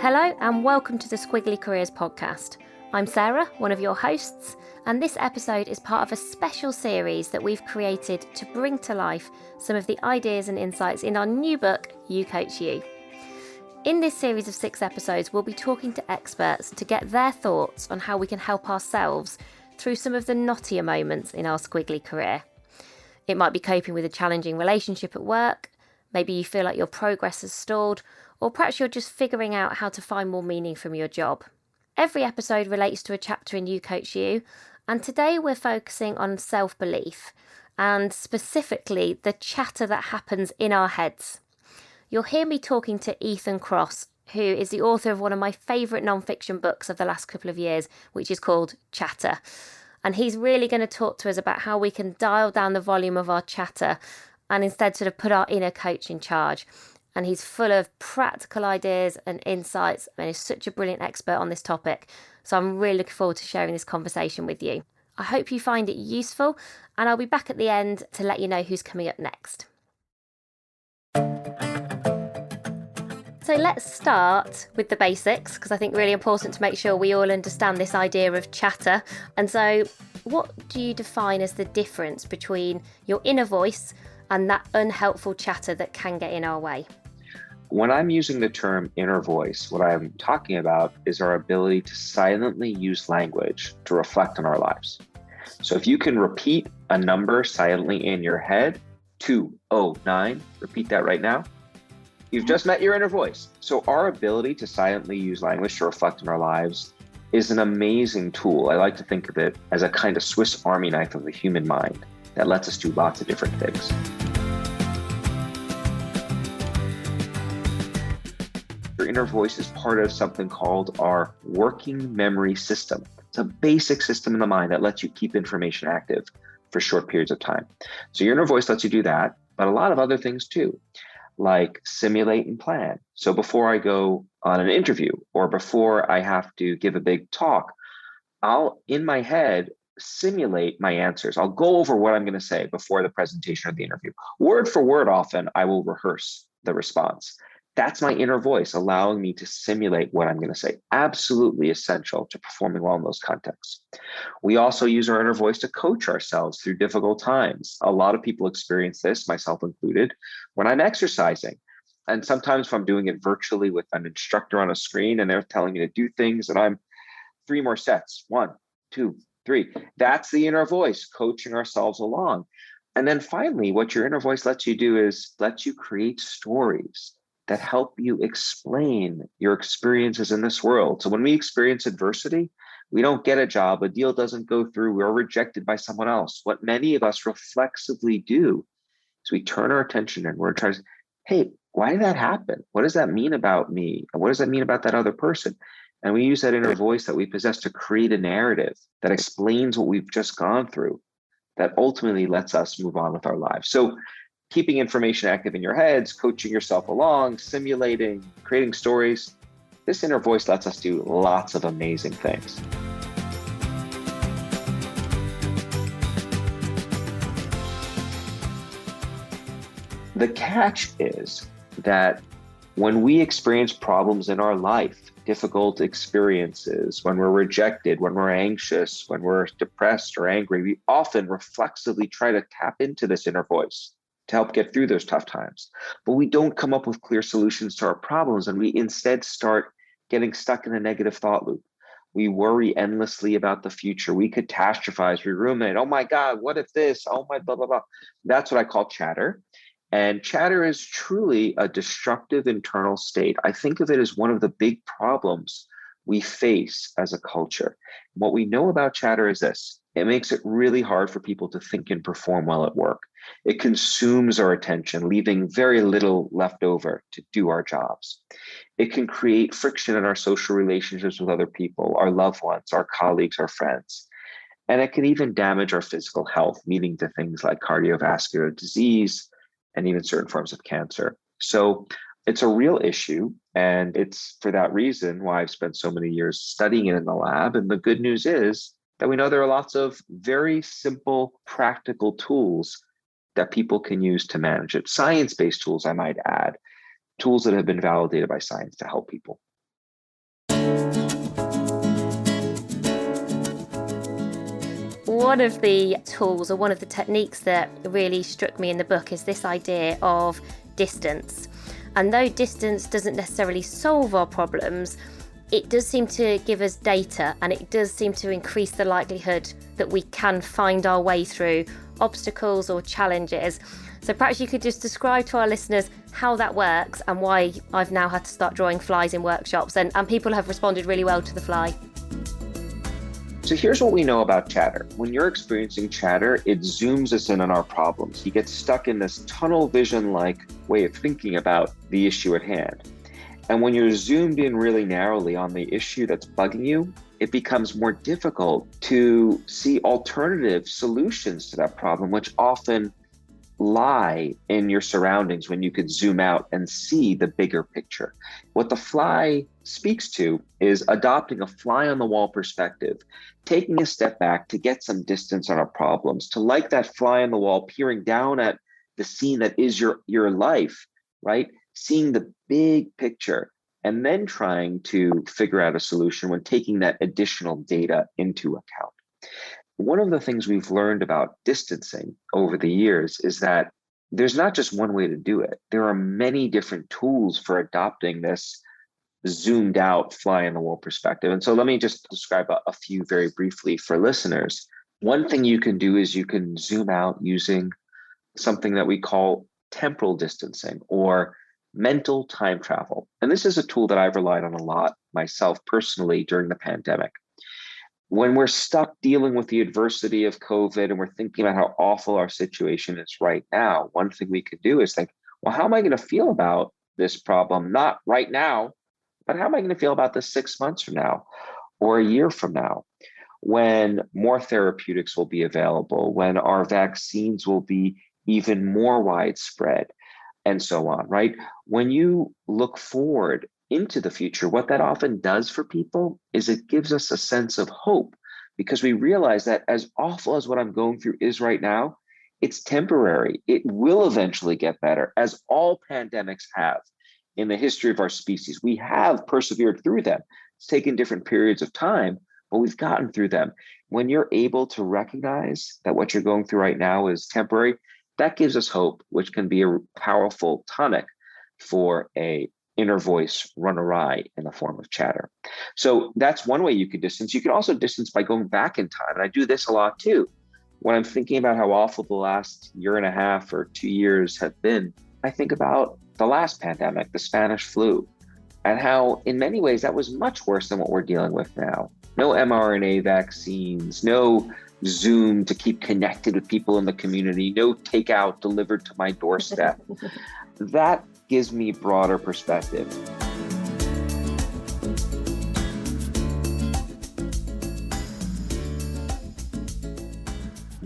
Hello and welcome to the Squiggly Careers podcast. I'm Sarah, one of your hosts, and this episode is part of a special series that we've created to bring to life some of the ideas and insights in our new book, You Coach You. In this series of 6 episodes, we'll be talking to experts to get their thoughts on how we can help ourselves through some of the knottier moments in our squiggly career. It might be coping with a challenging relationship at work, maybe you feel like your progress has stalled, or perhaps you're just figuring out how to find more meaning from your job. Every episode relates to a chapter in You Coach You, and today we're focusing on self-belief, and specifically the chatter that happens in our heads. You'll hear me talking to Kross, who is the author of one of my favourite non-fiction books of the last couple of years, which is called Chatter. And he's really going to talk to us about how we can dial down the volume of our chatter and instead sort of put our inner coach in charge. And he's full of practical ideas and insights, and is such a brilliant expert on this topic. So I'm really looking forward to sharing this conversation with you. I hope you find it useful, and I'll be back at the end to let you know who's coming up next. So let's start with the basics, because I think really important to make sure we all understand this idea of chatter. And so what do you define as the difference between your inner voice and that unhelpful chatter that can get in our way? When I'm using the term inner voice, what I'm talking about is our ability to silently use language to reflect on our lives. So if you can repeat a number silently in your head, 209, repeat that right now, you've just met your inner voice. So our ability to silently use language to reflect on our lives is an amazing tool. I like to think of it as a kind of Swiss Army knife of the human mind that lets us do lots of different things. Your inner voice is part of something called our working memory system. It's a basic system in the mind that lets you keep information active for short periods of time. So your inner voice lets you do that, but a lot of other things too, like simulate and plan. So before I go on an interview or before I have to give a big talk, I'll, in my head, simulate my answers. I'll go over what I'm going to say before the presentation or the interview. Word for word, often, I will rehearse the response. That's my inner voice allowing me to simulate what I'm going to say. Absolutely essential to performing well in those contexts. We also use our inner voice to coach ourselves through difficult times. A lot of people experience this, myself included, when I'm exercising. And sometimes if I'm doing it virtually with an instructor on a screen and they're telling me to do things and I'm 3 more sets, 1, 2, 3. That's the inner voice coaching ourselves along. And then finally, what your inner voice lets you do is lets you create stories that help you explain your experiences in this world. So when we experience adversity, we don't get a job, a deal doesn't go through, we're rejected by someone else. What many of us reflexively do is we turn our attention and we're trying to, hey, why did that happen? What does that mean about me? And what does that mean about that other person? And we use that inner voice that we possess to create a narrative that explains what we've just gone through, that ultimately lets us move on with our lives. So keeping information active in your heads, coaching yourself along, simulating, creating stories. This inner voice lets us do lots of amazing things. The catch is that when we experience problems in our life, difficult experiences, when we're rejected, when we're anxious, when we're depressed or angry, we often reflexively try to tap into this inner voice to help get through those tough times. But we don't come up with clear solutions to our problems, and we instead start getting stuck in a negative thought loop. We worry endlessly about the future. We catastrophize, we ruminate. Oh my God, what if this? Oh my blah, blah, blah. That's what I call chatter. And chatter is truly a destructive internal state. I think of it as one of the big problems we face as a culture. What we know about chatter is this: it makes it really hard for people to think and perform well at work. It consumes our attention, leaving very little left over to do our jobs. It can create friction in our social relationships with other people, our loved ones, our colleagues, our friends. And it can even damage our physical health, leading to things like cardiovascular disease and even certain forms of cancer. So it's a real issue. And it's for that reason why I've spent so many years studying it in the lab. And the good news is that we know there are lots of very simple, practical tools that people can use to manage it. Science-based tools, I might add, tools that have been validated by science to help people. One of the tools or one of the techniques that really struck me in the book is this idea of distance. And though distance doesn't necessarily solve our problems, it does seem to give us data, and it does seem to increase the likelihood that we can find our way through obstacles or challenges. So perhaps you could just describe to our listeners how that works and why I've now had to start drawing flies in workshops, and people have responded really well to the fly. So here's what we know about chatter. When you're experiencing chatter, it zooms us in on our problems. You get stuck in this tunnel vision-like way of thinking about the issue at hand. And when you're zoomed in really narrowly on the issue that's bugging you, it becomes more difficult to see alternative solutions to that problem, which often lie in your surroundings when you could zoom out and see the bigger picture. What the fly speaks to is adopting a fly on the wall perspective, taking a step back to get some distance on our problems, to like that fly on the wall, peering down at the scene that is your life, right? Seeing the big picture and then trying to figure out a solution when taking that additional data into account. One of the things we've learned about distancing over the years is that there's not just one way to do it. There are many different tools for adopting this zoomed out fly on the wall perspective. And so let me just describe a few very briefly for listeners. One thing you can do is you can zoom out using something that we call temporal distancing or mental time travel. And this is a tool that I've relied on a lot myself personally during the pandemic. When we're stuck dealing with the adversity of COVID and we're thinking about how awful our situation is right now, one thing we could do is think, well, how am I going to feel about this problem? Not right now, but how am I going to feel about this 6 months from now or a year from now, when more therapeutics will be available, when our vaccines will be even more widespread, and so on, right? When you look forward into the future, what that often does for people is it gives us a sense of hope, because we realize that as awful as what I'm going through is right now, it's temporary. It will eventually get better, as all pandemics have in the history of our species. We have persevered through them. It's taken different periods of time, but we've gotten through them. When you're able to recognize that what you're going through right now is temporary, that gives us hope, which can be a powerful tonic for a inner voice run awry in the form of chatter. So that's one way you could distance. You can also distance by going back in time. And I do this a lot too. When I'm thinking about how awful the last year and a half or 2 years have been, I think about the last pandemic, the Spanish flu, and how in many ways that was much worse than what we're dealing with now. No mRNA vaccines, no Zoom to keep connected with people in the community, no takeout delivered to my doorstep. That gives me broader perspective.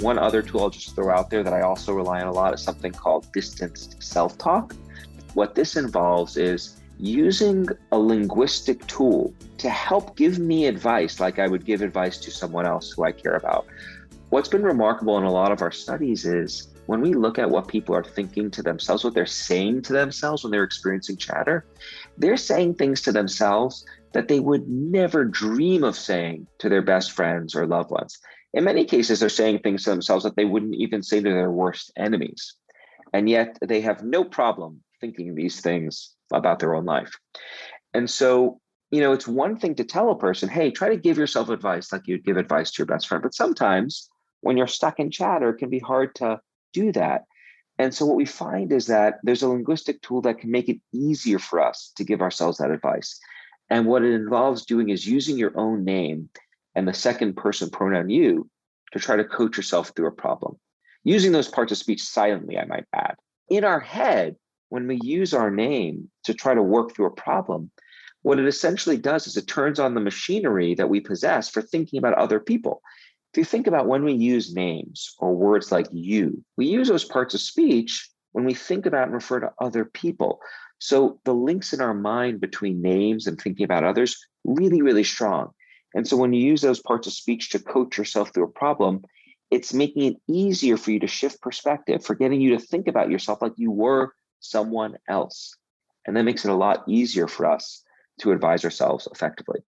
One other tool I'll just throw out there that I also rely on a lot is something called distanced self-talk. What this involves is using a linguistic tool to help give me advice like I would give advice to someone else who I care about. What's been remarkable in a lot of our studies is when we look at what people are thinking to themselves, what they're saying to themselves when they're experiencing chatter, they're saying things to themselves that they would never dream of saying to their best friends or loved ones. In many cases, they're saying things to themselves that they wouldn't even say to their worst enemies. And yet they have no problem thinking these things about their own life. And so, it's one thing to tell a person, hey, try to give yourself advice like you'd give advice to your best friend. But sometimes when you're stuck in chatter, it can be hard to do that. And so what we find is that there's a linguistic tool that can make it easier for us to give ourselves that advice. And what it involves doing is using your own name and the second person pronoun you to try to coach yourself through a problem. Using those parts of speech silently, I might add. In our head, when we use our name to try to work through a problem, what it essentially does is it turns on the machinery that we possess for thinking about other people. If you think about when we use names or words like you, we use those parts of speech when we think about and refer to other people. So the links in our mind between names and thinking about others, really, really strong. And so when you use those parts of speech to coach yourself through a problem, it's making it easier for you to shift perspective, for getting you to think about yourself like you were someone else. And that makes it a lot easier for us to advise ourselves effectively.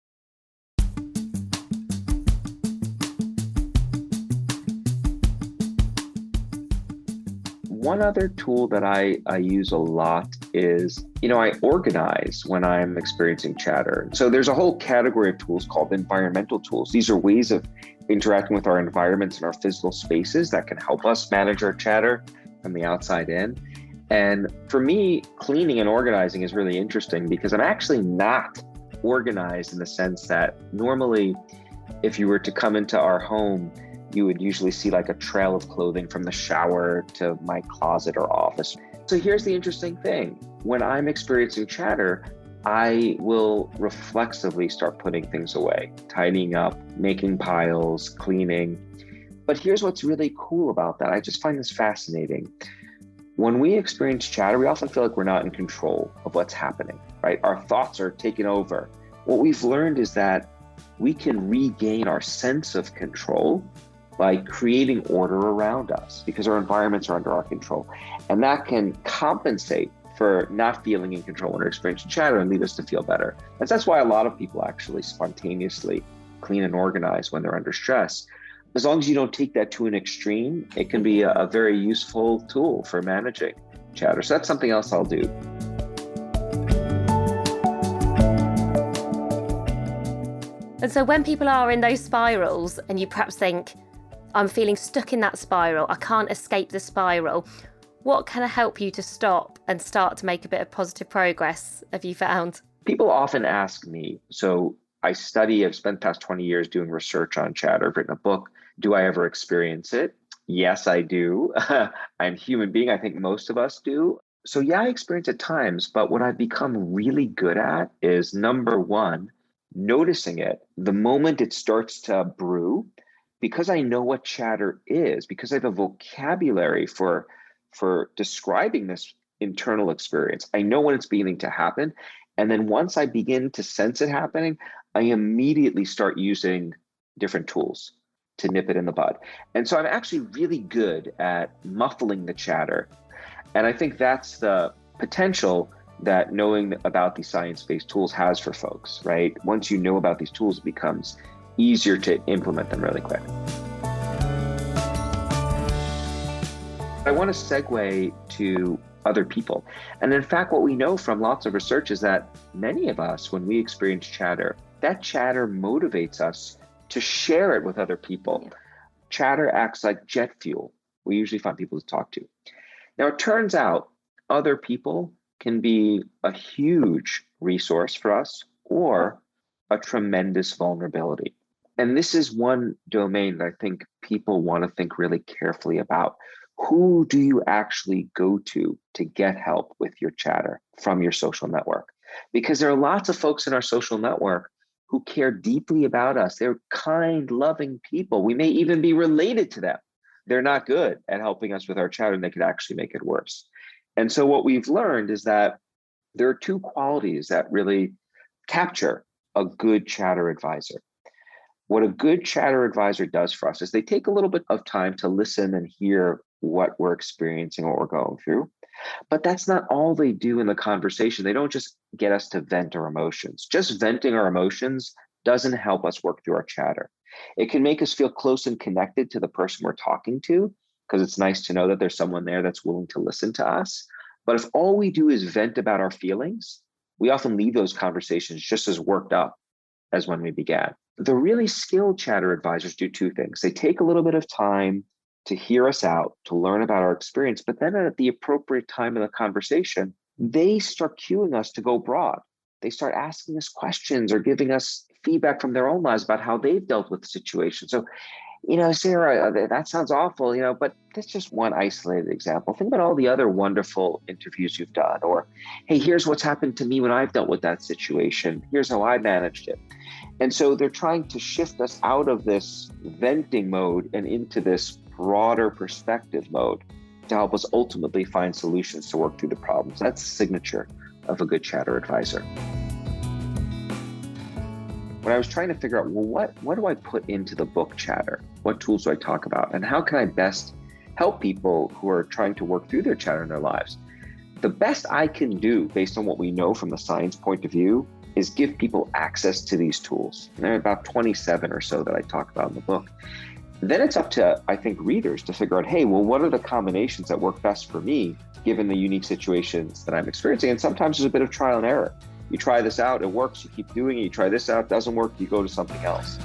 One other tool that I use a lot is, I organize when I'm experiencing chatter. So there's a whole category of tools called environmental tools. These are ways of interacting with our environments and our physical spaces that can help us manage our chatter from the outside in. And for me, cleaning and organizing is really interesting because I'm actually not organized in the sense that normally if you were to come into our home, you would usually see like a trail of clothing from the shower to my closet or office. So here's the interesting thing. When I'm experiencing chatter, I will reflexively start putting things away, tidying up, making piles, cleaning. But here's what's really cool about that. I just find this fascinating. When we experience chatter, we often feel like we're not in control of what's happening, right? Our thoughts are taken over. What we've learned is that we can regain our sense of control by creating order around us because our environments are under our control. And that can compensate for not feeling in control when we're experiencing chatter and lead us to feel better. And that's why a lot of people actually spontaneously clean and organize when they're under stress. As long as you don't take that to an extreme, it can be a very useful tool for managing chatter. So that's something else I'll do. And so when people are in those spirals and you perhaps think, I'm feeling stuck in that spiral, I can't escape the spiral, what can help you to stop and start to make a bit of positive progress, have you found? People often ask me, so I've spent the past 20 years doing research on chatter, I've written a book. Do I ever experience it? Yes, I do. I'm a human being. I think most of us do. So yeah, I experience it at times, but what I've become really good at is number one, noticing it the moment it starts to brew, because I know what chatter is, because I have a vocabulary for describing this internal experience. I know when it's beginning to happen. And then once I begin to sense it happening, I immediately start using different tools to nip it in the bud. And so I'm actually really good at muffling the chatter. And I think that's the potential that knowing about these science-based tools has for folks, right? Once you know about these tools, it becomes easier to implement them really quick. I want to segue to other people. And in fact, what we know from lots of research is that many of us, when we experience chatter, that chatter motivates us to share it with other people. Yeah. Chatter acts like jet fuel. We usually find people to talk to. Now, it turns out other people can be a huge resource for us or a tremendous vulnerability. And this is one domain that I think people want to think really carefully about. Who do you actually go to get help with your chatter from your social network? Because there are lots of folks in our social network who care deeply about us. They're kind, loving people. We may even be related to them. They're not good at helping us with our chatter, and they could actually make it worse. And so what we've learned is that there are two qualities that really capture a good chatter advisor. What a good chatter advisor does for us is they take a little bit of time to listen and hear what we're experiencing, what we're going through. But that's not all they do in the conversation. They don't just get us to vent our emotions. Just venting our emotions doesn't help us work through our chatter. It can make us feel close and connected to the person we're talking to, because it's nice to know that there's someone there that's willing to listen to us. But if all we do is vent about our feelings, we often leave those conversations just as worked up as when we began. The really skilled chatter advisors do two things. They take a little bit of time to hear us out, to learn about our experience, but then at the appropriate time in the conversation, they start cueing us to go broad. They start asking us questions or giving us feedback from their own lives about how they've dealt with the situation. So, Sarah, that sounds awful, but that's just one isolated example. Think about all the other wonderful interviews you've done, or, hey, here's what's happened to me when I've dealt with that situation. Here's how I managed it. And so they're trying to shift us out of this venting mode and into this broader perspective mode to help us ultimately find solutions to work through the problems. That's the signature of a good chatter advisor. When I was trying to figure out, what do I put into the book Chatter? What tools do I talk about? And how can I best help people who are trying to work through their chatter in their lives? The best I can do, based on what we know from the science point of view, is give people access to these tools. And there are about 27 or so that I talk about in the book. Then it's up to, I think, readers to figure out, hey, well, what are the combinations that work best for me, given the unique situations that I'm experiencing? And sometimes there's a bit of trial and error. You try this out, it works, you keep doing it. You try this out, doesn't work, you go to something else.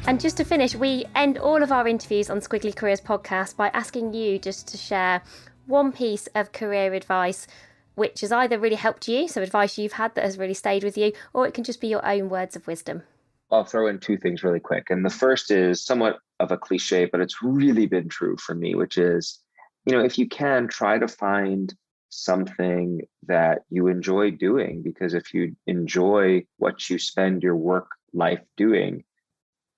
And just to finish, we end all of our interviews on Squiggly Careers podcast by asking you just to share one piece of career advice which has either really helped you, so advice you've had that has really stayed with you, or it can just be your own words of wisdom. I'll throw in two things really quick. And the first is somewhat of a cliche, but it's really been true for me, which is, if you can, try to find something that you enjoy doing, because if you enjoy what you spend your work life doing,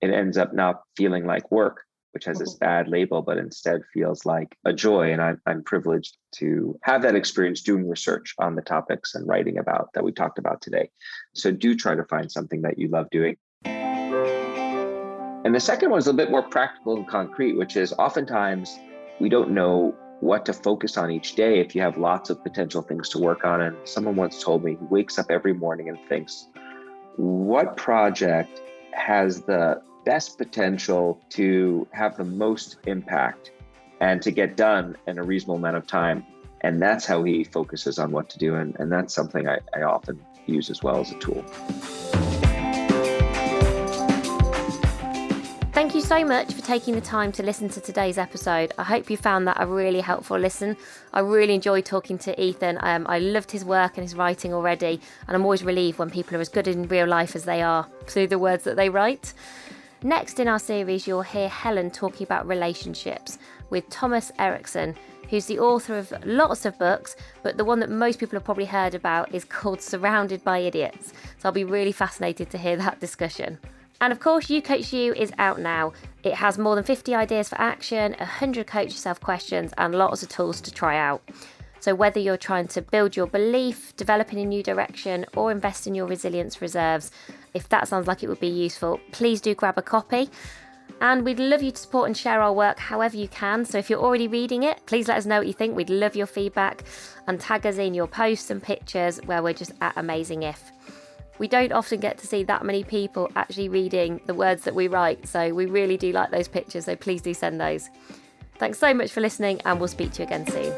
it ends up not feeling like work, which has this bad label, but instead feels like a joy. And I'm privileged to have that experience doing research on the topics and writing about that we talked about today. So do try to find something that you love doing. And the second one is a bit more practical and concrete, which is oftentimes we don't know what to focus on each day if you have lots of potential things to work on. And someone once told me, he wakes up every morning and thinks, what project has the best potential to have the most impact and to get done in a reasonable amount of time? And that's how he focuses on what to do. And that's something I often use as well as a tool. Thank you so much for taking the time to listen to today's episode. I hope you found that a really helpful listen. I really enjoyed talking to Ethan. I loved his work and his writing already, and I'm always relieved when people are as good in real life as they are through the words that they write. Next in our series, you'll hear Helen talking about relationships with Thomas Erickson, who's the author of lots of books, but the one that most people have probably heard about is called Surrounded by Idiots. So I'll be really fascinated to hear that discussion. And of course, You Coach You is out now. It has more than 50 ideas for action, 100 coach yourself questions, and lots of tools to try out. So whether you're trying to build your belief, develop in a new direction, or invest in your resilience reserves, if that sounds like it would be useful, please do grab a copy. And we'd love you to support and share our work however you can. So if you're already reading it, please let us know what you think. We'd love your feedback, and tag us in your posts and pictures where we're just at Amazing If. We don't often get to see that many people actually reading the words that we write, so we really do like those pictures, so please do send those. Thanks so much for listening, and we'll speak to you again soon.